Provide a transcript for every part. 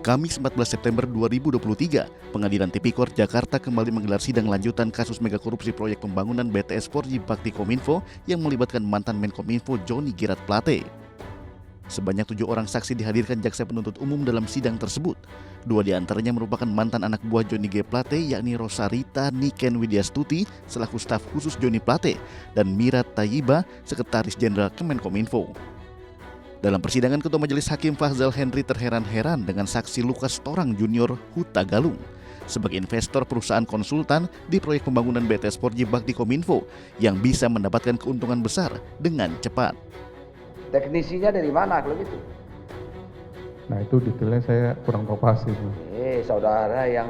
Kamis 14 September 2023, Pengadilan Tipikor Jakarta kembali menggelar sidang lanjutan kasus mega korupsi proyek pembangunan BTS 4G Bakti Kominfo yang melibatkan mantan Menkominfo Johnny Girat Plate. Sebanyak 7 orang saksi dihadirkan jaksa penuntut umum dalam sidang tersebut. 2 diantaranya merupakan mantan anak buah Johnny G. Plate, yakni Rosarita Niken Widyastuti selaku staf khusus Johnny Plate dan Mira Tayyiba, Sekretaris Jenderal Kemenkominfo. Dalam persidangan, Ketua Majelis Hakim Fahzal Henry terheran-heran dengan saksi Lukas Torang Junior Huta Galung sebagai investor perusahaan konsultan di proyek pembangunan BTS 4G Bakti Kominfo yang bisa mendapatkan keuntungan besar dengan cepat. Teknisinya dari mana kalau gitu? Nah itu detailnya saya kurang tahu pasti. Saudara yang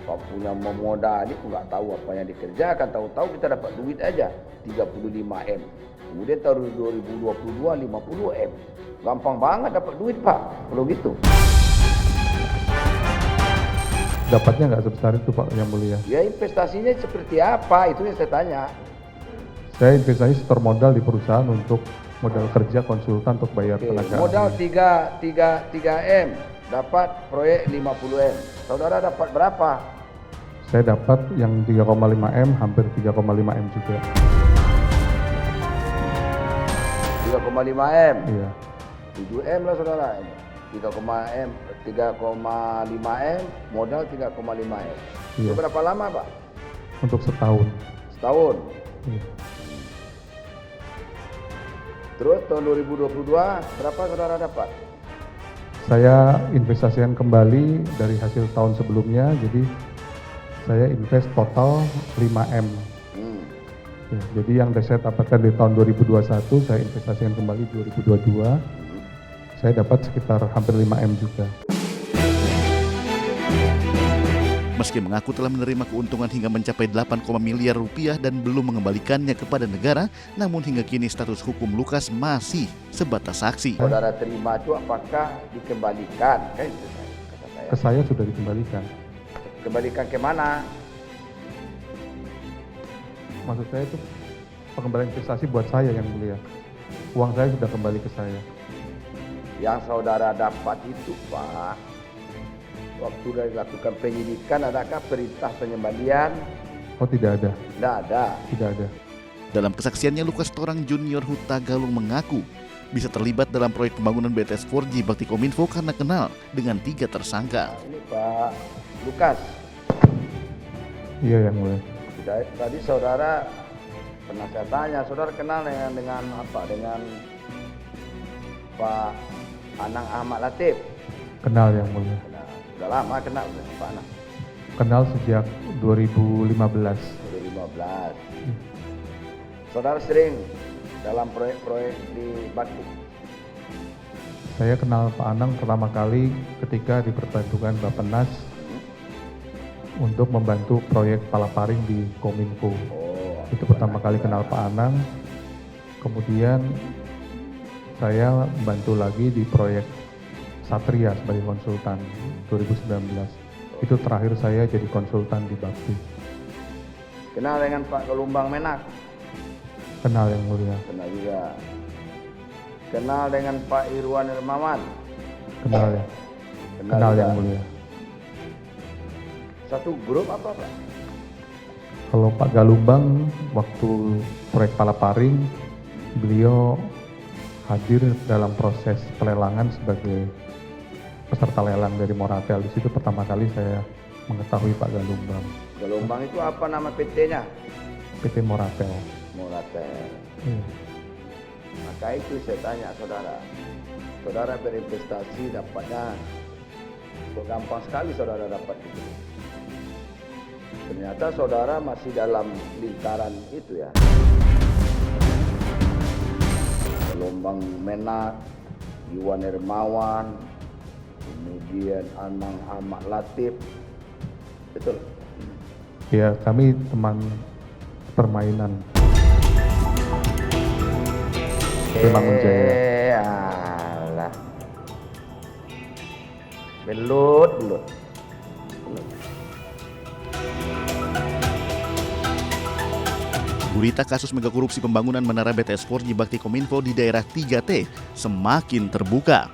punya memodali nggak tahu apa yang dikerjakan, tahu-tahu kita dapat duit aja 35 M. Kemudian tahun 2022 50 M. Gampang banget dapat duit Pak, kalau gitu. Dapatnya nggak sebesar itu Pak Yang Mulia? Ya investasinya seperti apa, itu yang saya tanya. Saya investasi setor modal di perusahaan untuk modal kerja konsultan untuk bayar tenaga. Modal 3 M, dapat proyek 50 M. Saudara dapat berapa? Saya dapat yang 3,5 M, hampir 3,5 M juga. 3,5 M. Iya. 7 M lah saudara. 3,5 M, modal 3,5 M. Iya. Itu berapa lama Pak? Untuk setahun. Setahun. Iya. Terus tahun 2022 berapa saudara dapat? Saya investasikan kembali dari hasil tahun sebelumnya, jadi saya invest total 5 M. Ya, jadi yang saya dapatkan di tahun 2021 saya investasikan kembali 2022. Saya dapat sekitar hampir 5 M juga. Meski mengaku telah menerima keuntungan hingga mencapai 8, miliar rupiah dan belum mengembalikannya kepada negara, namun hingga kini status hukum Lukas masih sebatas saksi. Saudara terima itu apakah dikembalikan? Kan itu kata saya. Ke saya sudah dikembalikan. Kembalikan ke mana? Maksud saya itu pengembalian investasi buat saya Yang Mulia. Uang saya sudah kembali ke saya. Yang saudara dapat itu Pak, waktu dilakukan penyidikan adakah perintah pengembalian? Oh tidak ada. Tidak ada. Tidak ada. Dalam kesaksiannya, Lukas Torang Junior Huta Galung mengaku bisa terlibat dalam proyek pembangunan BTS 4G Bakti Kominfo karena kenal dengan 3 tersangka. Ini Pak Lukas. Iya Yang Mulia. Tadi saudara pernah saya tanya, saudara kenal dengan apa? Dengan Pak Anang Ahmad Latif. Kenal Yang Mulia. Sudah lama kenal Pak Anang. Kenal sejak 2015. 2015. Saudara sering dalam proyek-proyek di Bakti. Saya kenal Pak Anang pertama kali ketika diperbantukan Bappenas untuk membantu proyek palaparing di Kominfo. Itu pertama kali kenal Pak Anang. Kemudian saya membantu lagi di proyek Satria sebagai konsultan 2019. Itu terakhir saya jadi konsultan di Bakti. Kenal dengan Pak Gelombang Menak? Kenal Yang Mulia. Kenal juga. Kenal dengan Pak Irwan Hermawan? Kenal ya. Kenal juga. Yang Mulia. Satu grup apa Pak? Kalau Pak Galumbang waktu proyek palaparing, beliau hadir dalam proses pelelangan sebagai peserta lelang dari Moratel. Di situ pertama kali saya mengetahui Pak Galumbang. Gelombang itu apa nama PT-nya? PT Moratel. Moratel. Iya. Maka itu saya tanya saudara. Saudara berinvestasi dapatnya gampang sekali saudara dapat itu. Ternyata saudara masih dalam lingkaran itu ya. Gelombang Menak, Iwan Hermawan, kemudian Anang Ahmad Latif. Betul? Ya, kami teman permainan. Mangunjaya. Alah. Belut. Gurita kasus mega korupsi pembangunan menara BTS 4G Bakti Kominfo di daerah 3T semakin terbuka.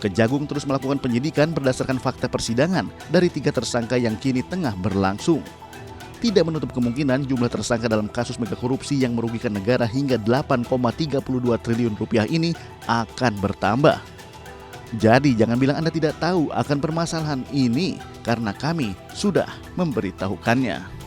Kejagung terus melakukan penyidikan berdasarkan fakta persidangan dari 3 tersangka yang kini tengah berlangsung. Tidak menutup kemungkinan jumlah tersangka dalam kasus mega korupsi yang merugikan negara hingga 8,32 triliun rupiah ini akan bertambah. Jadi jangan bilang Anda tidak tahu akan permasalahan ini karena kami sudah memberitahukannya.